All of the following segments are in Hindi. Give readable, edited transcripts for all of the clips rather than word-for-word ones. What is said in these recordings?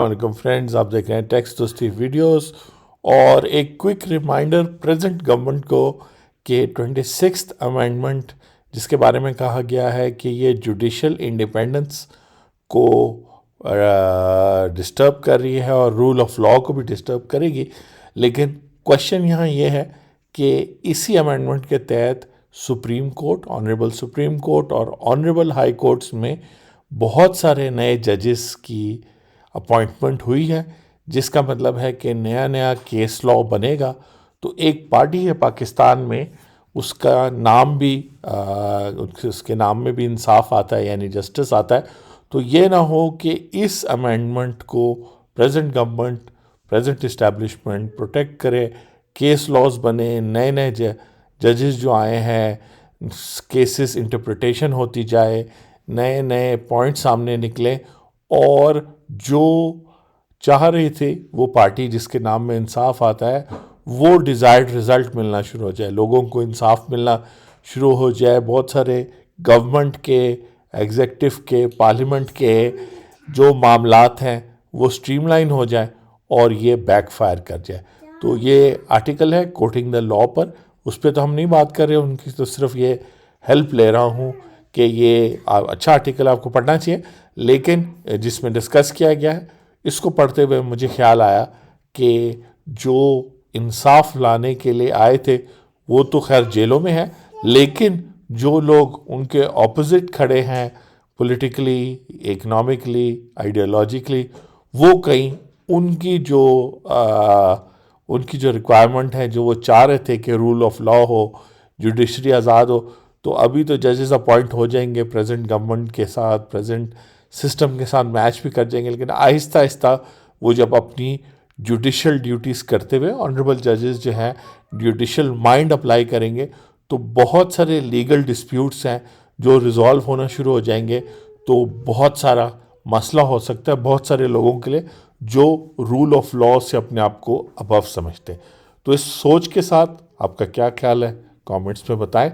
वालेकुम फ्रेंड्स, आप देख रहे हैं टेक्स दोस्ती वीडियोस। और एक क्विक रिमाइंडर प्रेजेंट गवर्नमेंट को कि 26th अमेंडमेंट जिसके बारे में कहा गया है कि ये जुडिशल इंडिपेंडेंस को डिस्टर्ब कर रही है और रूल ऑफ लॉ को भी डिस्टर्ब करेगी। लेकिन क्वेश्चन यहाँ ये है कि इसी अमेंडमेंट के तहत supreme court, honourable supreme court और ऑनरेबल हाई कोर्ट्स में बहुत सारे नए जजेस की अपॉइंटमेंट हुई है, जिसका मतलब है कि नया नया केस लॉ बनेगा। तो एक पार्टी है पाकिस्तान में, उसका नाम भी उसके नाम में भी इंसाफ आता है, यानी जस्टिस आता है। तो ये ना हो कि इस अमेंडमेंट को present government, present establishment protect करे, केस लॉज बने, नए नए जजेस जो आए हैं, केसेस इंटरप्रिटेशन होती जाए, नए नए पॉइंट सामने निकले और जो चाह रही थी वो पार्टी जिसके नाम में इंसाफ आता है वो डिज़ायर्ड रिज़ल्ट मिलना शुरू हो जाए, लोगों को इंसाफ मिलना शुरू हो जाए। बहुत सारे गवर्नमेंट के, एग्जेक्टिव के, पार्लियामेंट के जो मामलात हैं वो स्ट्रीमलाइन हो जाए और ये बैकफायर कर जाए। तो ये आर्टिकल है कोटिंग द लॉ पर, उस पर तो हम नहीं बात कर रहे, उनकी तो सिर्फ ये हेल्प ले रहा हूँ कि ये अच्छा आर्टिकल आपको पढ़ना चाहिए। लेकिन जिसमें डिस्कस किया गया है, इसको पढ़ते हुए मुझे ख्याल आया कि जो इंसाफ लाने के लिए आए थे वो तो खैर जेलों में है, लेकिन जो लोग उनके ऑपोजिट खड़े हैं पॉलिटिकली, इकोनॉमिकली, आइडियोलॉजिकली, वो कहीं उनकी जो रिक्वायरमेंट है, जो वो चाह रहे थे कि रूल ऑफ लॉ हो, जुडिशरी आज़ाद हो, तो अभी तो जजेस अपॉइंट हो जाएंगे प्रेजेंट गवर्नमेंट के साथ, प्रेजेंट सिस्टम के साथ मैच भी कर जाएंगे। लेकिन आहिस्ता आहिस्ता वो जब अपनी जुडिशल ड्यूटीज़ करते हुए ऑनरेबल जजेस जो हैं जुडिशल माइंड अप्लाई करेंगे, तो बहुत सारे लीगल डिस्प्यूट्स हैं जो रिजॉल्व होना शुरू हो जाएंगे। तो बहुत सारा मसला हो सकता है बहुत सारे लोगों के लिए जो रूल ऑफ लॉ से अपने आप को अबव समझते हैं। तो इस सोच के साथ आपका क्या ख्याल है, कमेंट्स में बताएं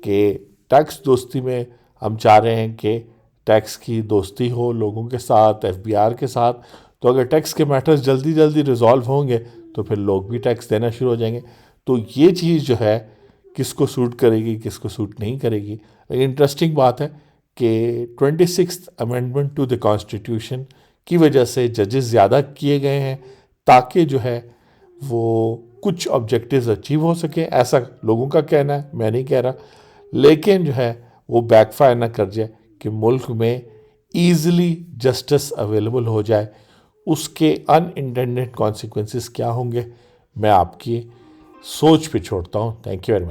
कि टैक्स दोस्ती में हम चाह रहे हैं कि टैक्स की दोस्ती हो लोगों के साथ, एफबीआर के साथ। तो अगर टैक्स के मैटर्स जल्दी जल्दी रिजॉल्व होंगे तो फिर लोग भी टैक्स देना शुरू हो जाएंगे। तो ये चीज़ जो है किसको सूट करेगी, किसको सूट नहीं करेगी। लेकिन इंटरेस्टिंग बात है कि 26th amendment to the constitution की वजह से जजेस ज़्यादा किए गए हैं ताकि जो है वो कुछ ऑब्जेक्टिव्स अचीव हो सके, ऐसा लोगों का कहना है, मैं नहीं कह रहा। लेकिन जो है वो बैकफायर ना कर जाए कि मुल्क में ईज़िली जस्टिस अवेलेबल हो जाए, उसके अनइंटेंडेड कॉन्सिक्वेंसेस क्या होंगे, मैं आपकी सोच पे छोड़ता हूँ। Thank you very much.